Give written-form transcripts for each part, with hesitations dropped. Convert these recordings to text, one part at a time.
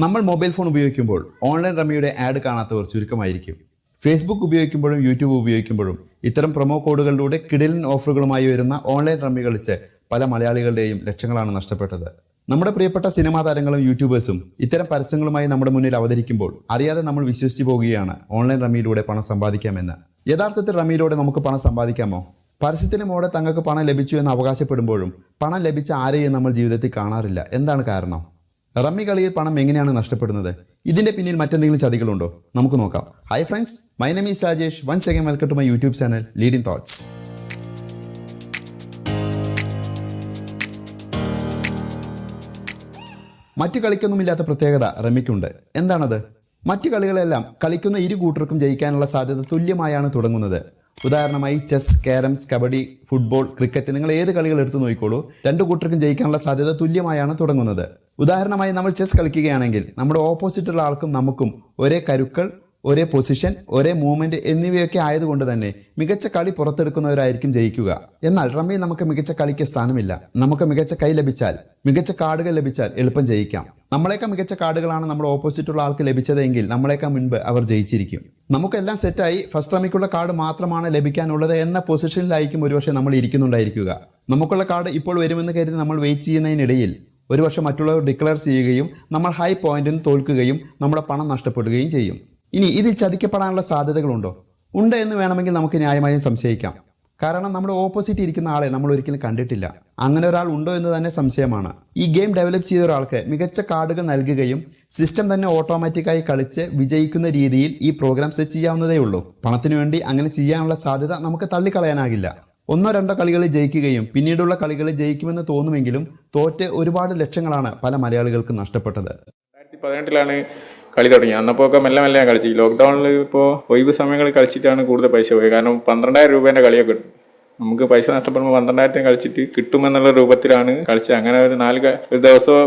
നമ്മൾ mobile phone ഉപയോഗിക്കുമ്പോൾ online റമ്മിയുടെ add കാണാത്തവർ ചുരുക്കമായിരിക്കും. ഫേസ്ബുക്ക് ഉപയോഗിക്കുമ്പോഴും യൂട്യൂബ് ഉപയോഗിക്കുമ്പോഴും ഇത്തരം പ്രൊമോ കോഡുകളിലൂടെ കിടിലൻ ഓഫറുകളുമായി വരുന്ന ഓൺലൈൻ റമ്മി കളിച്ച് പല മലയാളികളുടെയും ലക്ഷങ്ങളാണ് നഷ്ടപ്പെട്ടത്. നമ്മുടെ പ്രിയപ്പെട്ട സിനിമാ താരങ്ങളും യൂട്യൂബേഴ്സും ഇത്തരം പരസ്യങ്ങളുമായി നമ്മുടെ മുന്നിൽ അവതരിക്കുമ്പോൾ അറിയാതെ നമ്മൾ വിശ്വസിച്ചു പോവുകയാണ് ഓൺലൈൻ റമ്മിയിലൂടെ പണം സമ്പാദിക്കാമെന്ന്. യഥാർത്ഥത്തിൽ റമ്മിയിലൂടെ നമുക്ക് പണം സമ്പാദിക്കാമോ? പരസ്യത്തിന് മോടെ തങ്ങൾക്ക് പണം ലഭിച്ചു എന്ന് അവകാശപ്പെടുമ്പോഴും പണം ലഭിച്ച ആരെയും നമ്മൾ ജീവിതത്തിൽ കാണാറില്ല. എന്താണ് കാരണം? റമ്മി കളിയിൽ പണം എങ്ങനെയാണ് നഷ്ടപ്പെടുന്നത്? ഇതിൻ്റെ പിന്നിൽ മറ്റെന്തെങ്കിലും ചതികളുണ്ടോ? നമുക്ക് നോക്കാം. Hi friends, my name is Rajesh. Once again welcome to my YouTube channel leading thoughts. മറ്റു കളിക്കൊന്നുമില്ലാത്ത പ്രത്യേകത റമ്മിക്കുണ്ട്. എന്താണത്? മറ്റു കളികളെല്ലാം കളിക്കുന്ന ഇരു കൂട്ടർക്കും ജയിക്കാനുള്ള സാധ്യത തുല്യമായാണ് തുടങ്ങുന്നത്. ഉദാഹരണമായി chess, carroms, kabaddi, football, cricket, നിങ്ങൾ ഏത് കളികൾ എടുത്തു നോക്കിക്കോളൂ, രണ്ടു കൂട്ടർക്കും ജയിക്കാനുള്ള സാധ്യത തുല്യമായാണ് തുടങ്ങുന്നത്. ഉദാഹരണമായി നമ്മൾ ചെസ് കളിക്കുകയാണെങ്കിൽ നമ്മുടെ ഓപ്പോസിറ്റുള്ള ആൾക്കും നമുക്കും ഒരേ കരുക്കൾ, ഒരേ പൊസിഷൻ, ഒരേ മൂവ്മെൻറ്റ് എന്നിവയൊക്കെ ആയതുകൊണ്ട് തന്നെ മികച്ച കളി പുറത്തെടുക്കുന്നവരായിരിക്കും ജയിക്കുക. എന്നാൽ റമ്മിയിൽ നമുക്ക് മികച്ച കളിക്ക് സ്ഥാനമില്ല. നമുക്ക് മികച്ച കൈ ലഭിച്ചാൽ, മികച്ച കാർഡുകൾ ലഭിച്ചാൽ എളുപ്പം ജയിക്കാം. നമ്മളെക്കാൾ മികച്ച കാർഡുകളാണ് നമ്മുടെ ഓപ്പോസിറ്റുള്ള ആൾക്ക് ലഭിച്ചതെങ്കിൽ നമ്മളെക്കാൾ മുൻപ് അവർ ജയിച്ചിരിക്കും. നമുക്കെല്ലാം സെറ്റായി ഫസ്റ്റ് റമ്മിക്കുള്ള കാർഡ് മാത്രമാണ് ലഭിക്കാനുള്ളത് എന്ന പൊസിഷനിലായിരിക്കും ഒരുപക്ഷെ നമ്മൾ ഇരിക്കുന്നുണ്ടായിരിക്കുക. നമുക്കുള്ള കാർഡ് ഇപ്പോൾ വരുമെന്ന് കരുതി നമ്മൾ വെയിറ്റ് ചെയ്യുന്നതിനിടയിൽ ഒരുപക്ഷെ മറ്റുള്ളവർ ഡിക്ലെയർ ചെയ്യുകയും നമ്മൾ ഹൈ പോയിന്റിൽ നിന്ന് തോൽക്കുകയും നമ്മുടെ പണം നഷ്ടപ്പെടുകയും ചെയ്യും. ഇനി ഇതിൽ ചതിക്കപ്പെടാനുള്ള സാധ്യതകളുണ്ടോ? ഉണ്ട് എന്ന് വേണമെങ്കിൽ നമുക്ക് ന്യായമായും സംശയിക്കാം. കാരണം നമ്മുടെ ഓപ്പോസിറ്റ് ഇരിക്കുന്ന ആളെ നമ്മൾ ഒരിക്കലും കണ്ടിട്ടില്ല. അങ്ങനെ ഒരാൾ ഉണ്ടോ എന്ന് തന്നെ സംശയമാണ്. ഈ ഗെയിം ഡെവലപ്പ് ചെയ്ത ഒരാൾക്ക് മികച്ച കാർഡുകൾ നൽകുകയും സിസ്റ്റം തന്നെ ഓട്ടോമാറ്റിക്കായി കളിച്ച് വിജയിക്കുന്ന രീതിയിൽ ഈ പ്രോഗ്രാം സെറ്റ് ചെയ്യാവുന്നതേ ഉള്ളൂ. പണത്തിനു വേണ്ടി അങ്ങനെ ചെയ്യാനുള്ള സാധ്യത നമുക്ക് തള്ളിക്കളയാനാകില്ല. ഒന്നോ രണ്ടോ കളികളിൽ ജയിക്കുകയും പിന്നീടുള്ള കളികളിൽ ജയിക്കുമെന്ന് തോന്നുമെങ്കിലും തോറ്റ് ഒരുപാട് ലക്ഷങ്ങളാണ് പല മലയാളികൾക്കും നഷ്ടപ്പെട്ടത്. 2018 കളി തുടങ്ങി. അന്നപ്പോൾ ഒക്കെ മെല്ലെ മെല്ലെ കളിച്ചു. ലോക്ക്ഡൗണിൽ ഇപ്പോൾ ഒഴിവ് സമയങ്ങളിൽ കളിച്ചിട്ടാണ് കൂടുതൽ പൈസ പോയത്. കാരണം 12,000 രൂപേൻ്റെ കളിയൊക്കെ കിട്ടും. നമുക്ക് പൈസ നഷ്ടപ്പെടുമ്പോൾ 12,000 കളിച്ചിട്ട് കിട്ടുമെന്നുള്ള രൂപത്തിലാണ് കളിച്ചത്. അങ്ങനെ ഒരു ദിവസം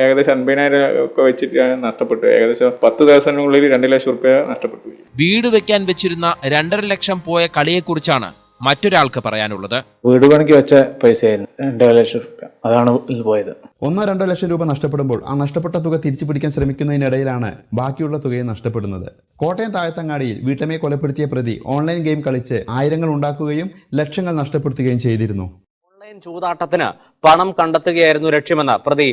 ഏകദേശം 50,000 ഒക്കെ വെച്ചിട്ടാണ് നഷ്ടപ്പെട്ടു. ഏകദേശം 10 ദിവസത്തിനുള്ളിൽ 2 ലക്ഷം രൂപ നഷ്ടപ്പെട്ടു. വീട് വെക്കാൻ വെച്ചിരുന്ന 2.5 ലക്ഷം പോയ കളിയെക്കുറിച്ചാണ് മറ്റൊരാൾക്ക് പറയാനുള്ളത്. വീട് പണിക്ക് വെച്ച പൈസയായിരുന്നു 2 ലക്ഷം രൂപ. അതാണ് പോയത്. 1-2 ലക്ഷം രൂപ നഷ്ടപ്പെടുമ്പോൾ ആ നഷ്ടപ്പെട്ട തുക തിരിച്ചു പിടിക്കാൻ ശ്രമിക്കുന്നതിനിടയിലാണ് ബാക്കിയുള്ള തുകയും നഷ്ടപ്പെടുന്നത്. കോട്ടയം താഴത്തങ്ങാടിയിൽ വീട്ടമ്മയെ കൊലപ്പെടുത്തിയ പ്രതി ഓൺലൈൻ ഗെയിം കളിച്ച് ആയിരങ്ങൾ ഉണ്ടാക്കുകയും ലക്ഷങ്ങൾ നഷ്ടപ്പെടുത്തുകയും ചെയ്തിരുന്നു. ഓൺലൈൻ ചൂതാട്ടത്തിന് പണം കണ്ടെത്തുകയായിരുന്നു ലക്ഷ്യമെന്ന് പ്രതി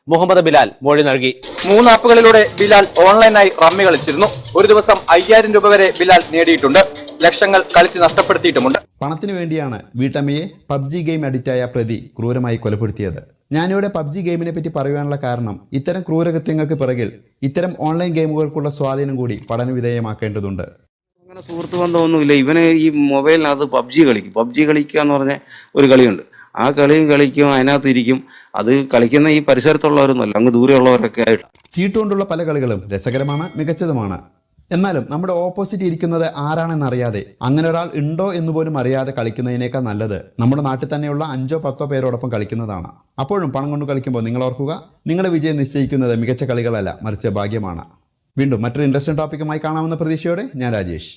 മുഹമ്മദ് ബിലാൽ മൊഴി നൽകി. 3 ആപ്പുകളിലൂടെ ബിലാൽ ഓൺലൈനായി റമ്മി കളിച്ചിരുന്നു. ഒരു ദിവസം 5,000 രൂപ വരെ ബിലാൽ നേടിയിട്ടുണ്ട്. ലക്ഷങ്ങൾ കളിച്ച് നഷ്ടപ്പെടുത്തിയിട്ടുമുണ്ട്. പണത്തിനു വേണ്ടിയാണ് വീട്ടമ്മയെ പബ്ജി ഗെയിം അഡിക്റ്റായ പ്രതി ക്രൂരമായി കൊലപ്പെടുത്തിയത്. ഞാനിവിടെ പബ്ജി ഗെയിമിനെ പറ്റി പറയുവാനുള്ള കാരണം ഇത്തരം ക്രൂരകൃത്യങ്ങൾക്ക് പിറകിൽ ഇത്തരം ഓൺലൈൻ ഗെയിമുകൾക്കുള്ള സ്വാധീനം കൂടി പഠനവിധേയമാക്കേണ്ടതുണ്ട്. അങ്ങനെ സുഹൃത്ത് ബന്ധമൊന്നുമില്ല. ഇവന് ഈ മൊബൈലിനകത്ത് പബ്ജി കളിക്കുക എന്ന് പറഞ്ഞ ഒരു കളിയുണ്ട്. ആ കളിയും കളിക്കും, അതിനകത്ത് ഇരിക്കും. അത് കളിക്കുന്ന ഈ പരിസരത്തുള്ളവരൊന്നുമല്ല, അങ്ങ് ദൂരെയുള്ളവരൊക്കെ ആയിട്ട്. ചീട്ടുകൊണ്ടുള്ള പല കളികളും രസകരമാണ്, മികച്ചതുമാണ്. എന്നാലും നമ്മുടെ ഓപ്പോസിറ്റ് ഇരിക്കുന്നത് ആരാണെന്നറിയാതെ, അങ്ങനെ ഒരാൾ ഉണ്ടോ എന്ന് പോലും അറിയാതെ കളിക്കുന്നതിനേക്കാൾ നല്ലത് നമ്മുടെ നാട്ടിൽ തന്നെയുള്ള 5-10 പേരോടൊപ്പം കളിക്കുന്നതാണ്. അപ്പോഴും പണം കൊണ്ട് കളിക്കുമ്പോൾ നിങ്ങൾ ഓർക്കുക, നിങ്ങളുടെ വിജയം നിശ്ചയിക്കുന്നത് മികച്ച കളികളല്ല, മറിച്ച് ഭാഗ്യമാണ്. വീണ്ടും മറ്റൊരു ഇൻട്രസ്റ്റിംഗ് ടോപ്പിക്കുമായി കാണാമെന്ന പ്രതീക്ഷയോടെ ഞാൻ രാജേഷ്.